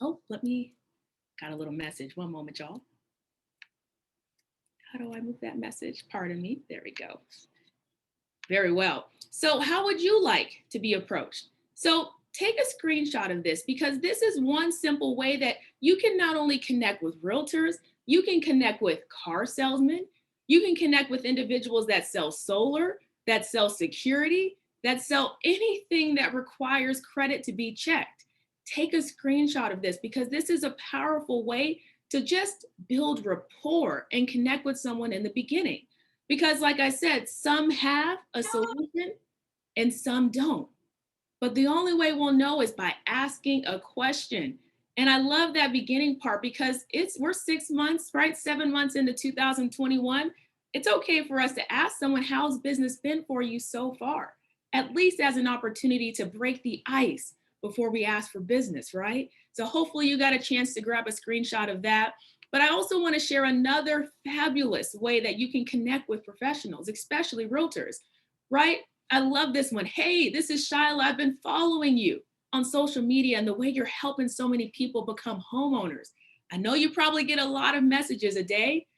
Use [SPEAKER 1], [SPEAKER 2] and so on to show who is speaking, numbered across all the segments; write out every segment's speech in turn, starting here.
[SPEAKER 1] Oh, got a little message. One moment, y'all. How do I move that message? Pardon me. There we go. Very well. So how would you like to be approached? So take a screenshot of this, because this is one simple way that you can not only connect with realtors, you can connect with car salesmen, you can connect with individuals that sell solar, that sell security, that sell anything that requires credit to be checked. Take a screenshot of this, because this is a powerful way to just build rapport and connect with someone in the beginning. Because like I said, some have a solution and some don't. But the only way we'll know is by asking a question. And I love that beginning part, because we're 6 months, right? 7 months into 2021. It's okay for us to ask someone, how's business been for you so far? At least as an opportunity to break the ice before we ask for business, right? So hopefully you got a chance to grab a screenshot of that. But I also want to share another fabulous way that you can connect with professionals, especially realtors, right? I love this one. Hey, this is Shyla. I've been following you on social media and the way you're helping so many people become homeowners. I know you probably get a lot of messages a day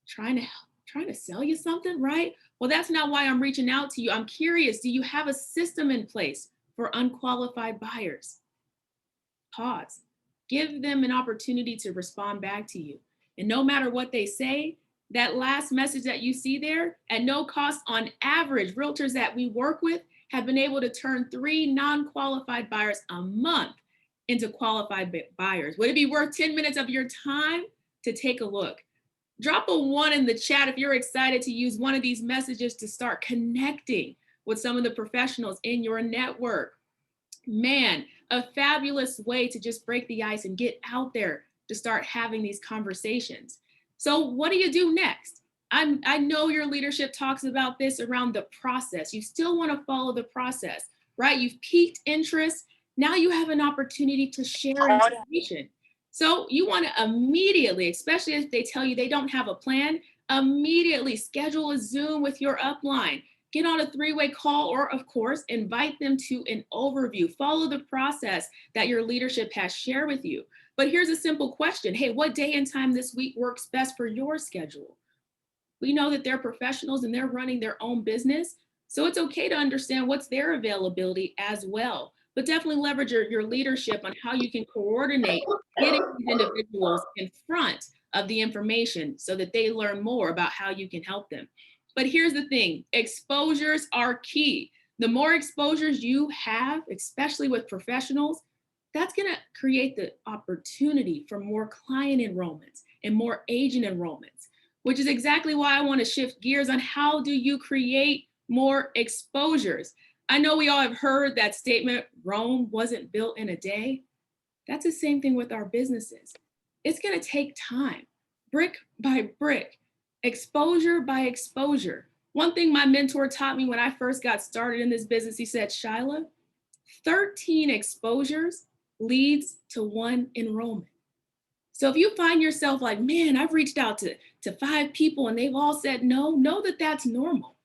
[SPEAKER 1] trying to sell you something, right? Well, that's not why I'm reaching out to you. I'm curious, do you have a system in place for unqualified buyers? Pause. Give them an opportunity to respond back to you. And no matter what they say, that last message that you see there, at no cost, on average, realtors that we work with have been able to turn 3 non-qualified buyers a month into qualified buyers. Would it be worth 10 minutes of your time to take a look? Drop a 1 in the chat if you're excited to use one of these messages to start connecting with some of the professionals in your network. Man, a fabulous way to just break the ice and get out there to start having these conversations. So what do you do next? I know your leadership talks about this around the process. You still want to follow the process, right? You've piqued interest. Now you have an opportunity to share information. So you want to immediately, especially if they tell you they don't have a plan, immediately schedule a Zoom with your upline. Get on a 3-way call, or of course, invite them to an overview. Follow the process that your leadership has shared with you. But here's a simple question. Hey, what day and time this week works best for your schedule? We know that they're professionals and they're running their own business. So it's okay to understand what's their availability as well. But definitely leverage your leadership on how you can coordinate getting these individuals in front of the information so that they learn more about how you can help them. But here's the thing, exposures are key. The more exposures you have, especially with professionals, that's gonna create the opportunity for more client enrollments and more agent enrollments, which is exactly why I wanna shift gears on how do you create more exposures. I know we all have heard that statement, Rome wasn't built in a day. That's the same thing with our businesses. It's gonna take time, brick by brick, exposure by exposure. One thing my mentor taught me when I first got started in this business, he said, Shyla, 13 exposures leads to 1 enrollment. So if you find yourself like, man, I've reached out to 5 people and they've all said no, know that that's normal,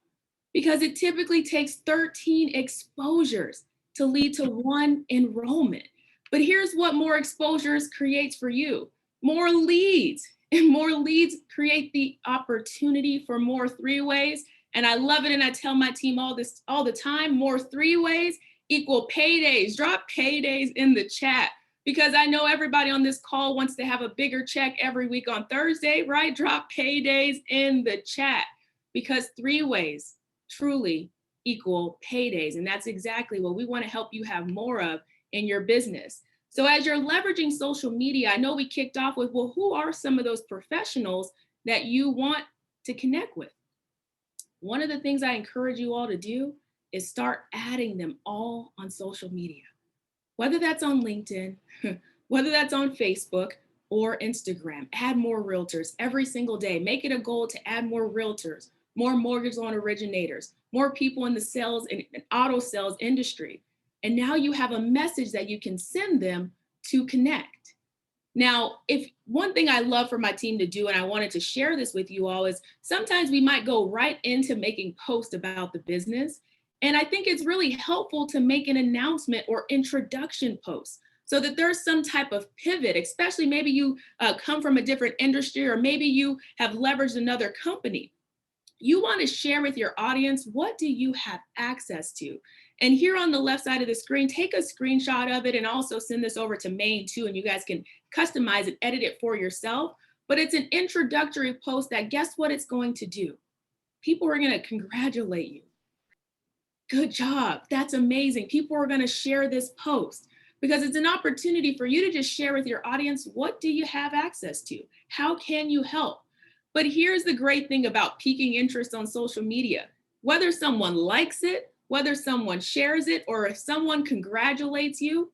[SPEAKER 1] because it typically takes 13 exposures to lead to 1 enrollment. But here's what more exposures creates for you: more leads. And more leads create the opportunity for more 3-ways. And I love it. And I tell my team all the time, more 3-ways equal paydays. Drop paydays in the chat, because I know everybody on this call wants to have a bigger check every week on Thursday, right? Drop paydays in the chat, because 3-ways truly equal paydays. And that's exactly what we want to help you have more of in your business. So as you're leveraging social media, I know we kicked off with, well, who are some of those professionals that you want to connect with? One of the things I encourage you all to do is start adding them all on social media, whether that's on LinkedIn, whether that's on Facebook or Instagram. Add more realtors every single day. Make it a goal to add more realtors, more mortgage loan originators, more people in the sales and auto sales industry. And now you have a message that you can send them to connect. Now, if one thing I love for my team to do, and I wanted to share this with you all, is sometimes we might go right into making posts about the business. And I think it's really helpful to make an announcement or introduction post. so that there's some type of pivot, especially maybe you come from a different industry, or maybe you have leveraged another company. You want to share with your audience, what do you have access to? And here on the left side of the screen, take a screenshot of it and also send this over to Maine too, and you guys can customize and edit it for yourself. But it's an introductory post that, guess what it's going to do? People are going to congratulate you. Good job. That's amazing. People are going to share this post because it's an opportunity for you to just share with your audience, what do you have access to? How can you help? But here's the great thing about piquing interest on social media. Whether someone likes it, whether someone shares it, or if someone congratulates you,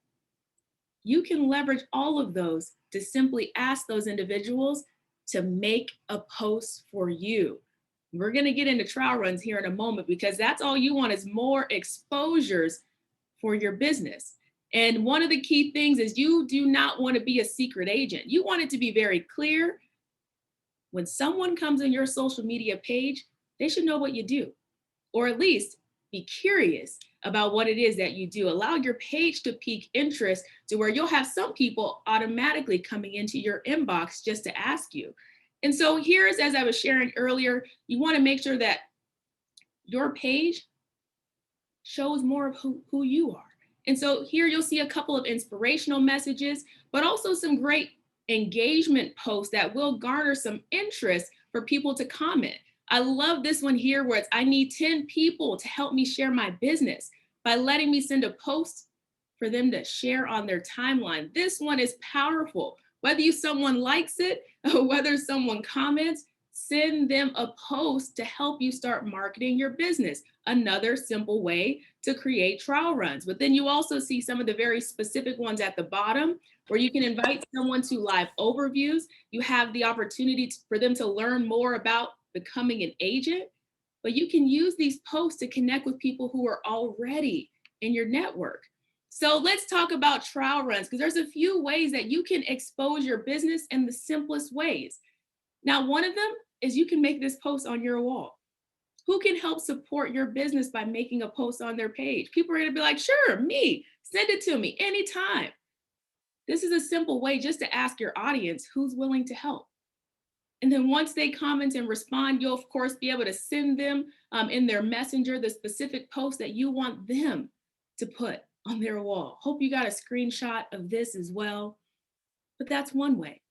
[SPEAKER 1] you can leverage all of those to simply ask those individuals to make a post for you. We're going to get into trial runs here in a moment, because that's all you want is more exposures for your business. And one of the key things is, you do not want to be a secret agent. You want it to be very clear. When someone comes on your social media page, they should know what you do, or at least be curious about what it is that you do. Allow your page to pique interest to where you'll have some people automatically coming into your inbox just to ask you. And so here's, as I was sharing earlier, you want to make sure that your page shows more of who you are. And so here you'll see a couple of inspirational messages, but also some great engagement posts that will garner some interest for people to comment. I love this one here where it's, I need 10 people to help me share my business by letting me send a post for them to share on their timeline. This one is powerful. Whether someone likes it or whether someone comments, send them a post to help you start marketing your business. Another simple way to create trial runs. But then you also see some of the very specific ones at the bottom where you can invite someone to live overviews. You have the opportunity for them to learn more about becoming an agent, but you can use these posts to connect with people who are already in your network. So let's talk about trial runs, because there's a few ways that you can expose your business in the simplest ways. Now, one of them is you can make this post on your wall. Who can help support your business by making a post on their page? People are going to be like, sure, me, send it to me anytime. This is a simple way just to ask your audience who's willing to help. And then once they comment and respond, you'll of course be able to send them in their messenger the specific post that you want them to put on their wall. Hope you got a screenshot of this as well. But that's one way.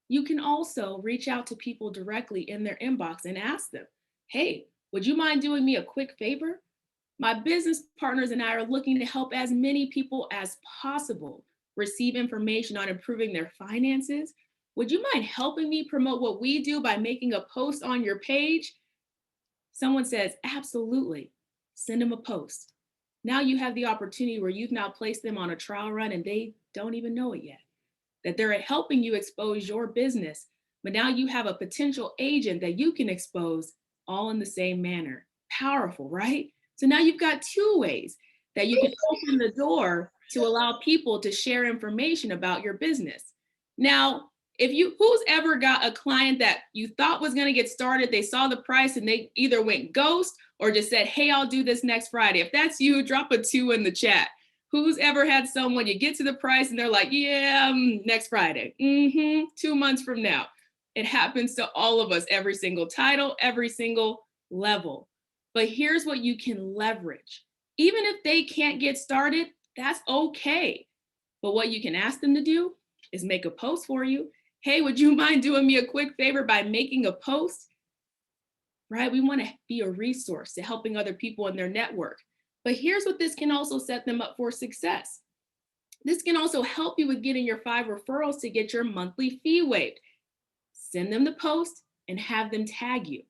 [SPEAKER 1] You can also reach out to people directly in their inbox and ask them, hey, would you mind doing me a quick favor? My business partners and I are looking to help as many people as possible receive information on improving their finances. Would you mind helping me promote what we do by making a post on your page? Someone says, absolutely. Send them a post. Now you have the opportunity where you've now placed them on a trial run and they don't even know it yet, that they're helping you expose your business. But now you have a potential agent that you can expose all in the same manner. Powerful, right? So now you've got two ways that you can open the door to allow people to share information about your business. Now, who's ever got a client that you thought was going to get started, they saw the price and they either went ghost or just said, hey, I'll do this next Friday. If that's you, drop a 2 in the chat. Who's ever had someone, you get to the price and they're like, yeah, next Friday, 2 months from now. It happens to all of us, every single title, every single level. But here's what you can leverage. Even if they can't get started, that's okay. But what you can ask them to do is make a post for you. Hey, would you mind doing me a quick favor by making a post? Right? We want to be a resource to helping other people in their network. But here's what this can also set them up for success. This can also help you with getting your 5 referrals to get your monthly fee waived. Send them the post and have them tag you,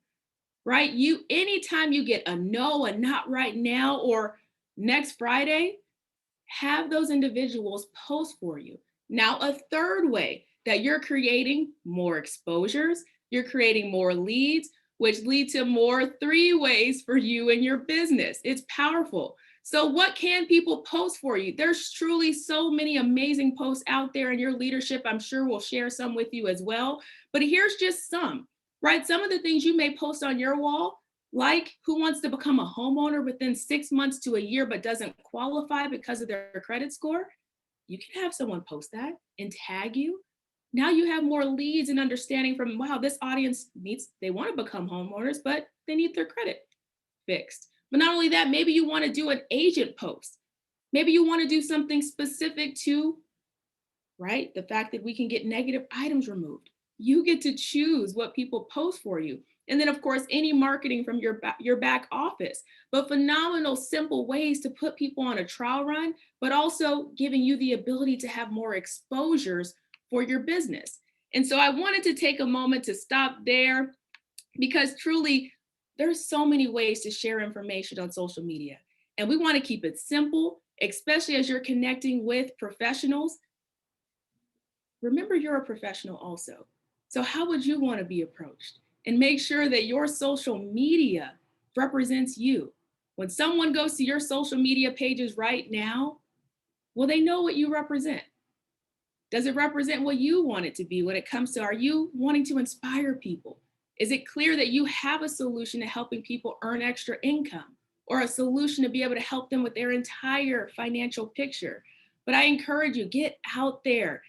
[SPEAKER 1] right? Anytime you get a no, a not right now, or next Friday, have those individuals post for you. Now, a third way that you're creating more exposures, you're creating more leads, which lead to more 3 ways for you and your business. It's powerful. So what can people post for you? There's truly so many amazing posts out there, and your leadership, I'm sure, will share some with you as well. But here's just some, right? Some of the things you may post on your wall, like who wants to become a homeowner within 6 months to a year but doesn't qualify because of their credit score? You can have someone post that and tag you. Now you have more leads and understanding from, wow, this audience they want to become homeowners, but they need their credit fixed. But not only that, maybe you want to do an agent post. Maybe you want to do something specific to, right, the fact that we can get negative items removed. You get to choose what people post for you. And then, of course, any marketing from your back office, but phenomenal, simple ways to put people on a trial run, but also giving you the ability to have more exposures for your business. And so I wanted to take a moment to stop there because truly, there's so many ways to share information on social media. And we want to keep it simple, especially as you're connecting with professionals. Remember, you're a professional also. So, how would you want to be approached? And make sure that your social media represents you. When someone goes to your social media pages right now, will they know what you represent? Does it represent what you want it to be when it comes to, are you wanting to inspire people? Is it clear that you have a solution to helping people earn extra income or a solution to be able to help them with their entire financial picture? But I encourage you, get out there,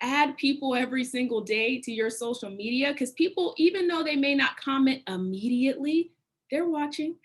[SPEAKER 1] add people every single day to your social media because people, even though they may not comment immediately, they're watching.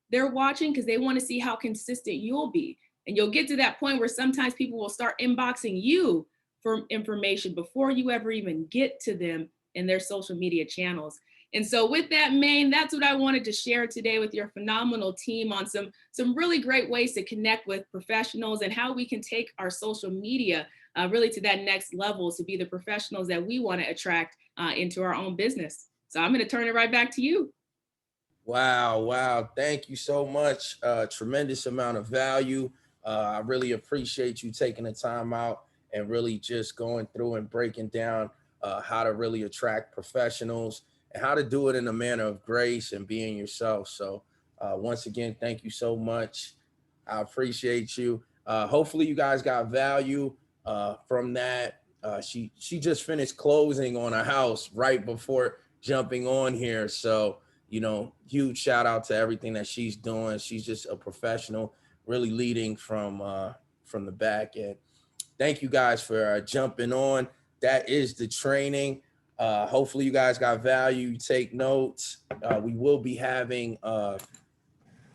[SPEAKER 1] They're watching because they want to see how consistent you'll be. And you'll get to that point where sometimes people will start inboxing you for information before you ever even get to them in their social media channels. And so with that, Maine, that's what I wanted to share today with your phenomenal team on some really great ways to connect with professionals and how we can take our social media really to that next level to be the professionals that we want to attract into our own business. So I'm going to turn it right back to you.
[SPEAKER 2] Wow, wow. Thank you so much. Tremendous amount of value. I really appreciate you taking the time out and really just going through and breaking down how to really attract professionals and how to do it in a manner of grace and being yourself. So once again, thank you so much. I appreciate you. Hopefully you guys got value from that. She just finished closing on a house right before jumping on here. So huge shout out to everything that she's doing. She's just a professional, really leading from the back. And thank you guys for jumping on. That is the training. Hopefully you guys got value. Take notes. We will be having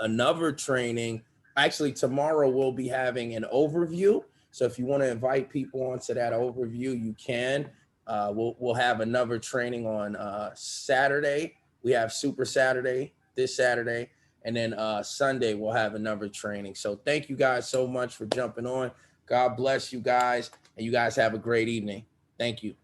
[SPEAKER 2] another training. Actually, tomorrow we'll be having an overview. So if you want to invite people onto that overview, you can. We'll have another training on Saturday. We have Super Saturday this Saturday, and then Sunday we'll have another training. So thank you guys so much for jumping on. God bless you guys, and you guys have a great evening. Thank you.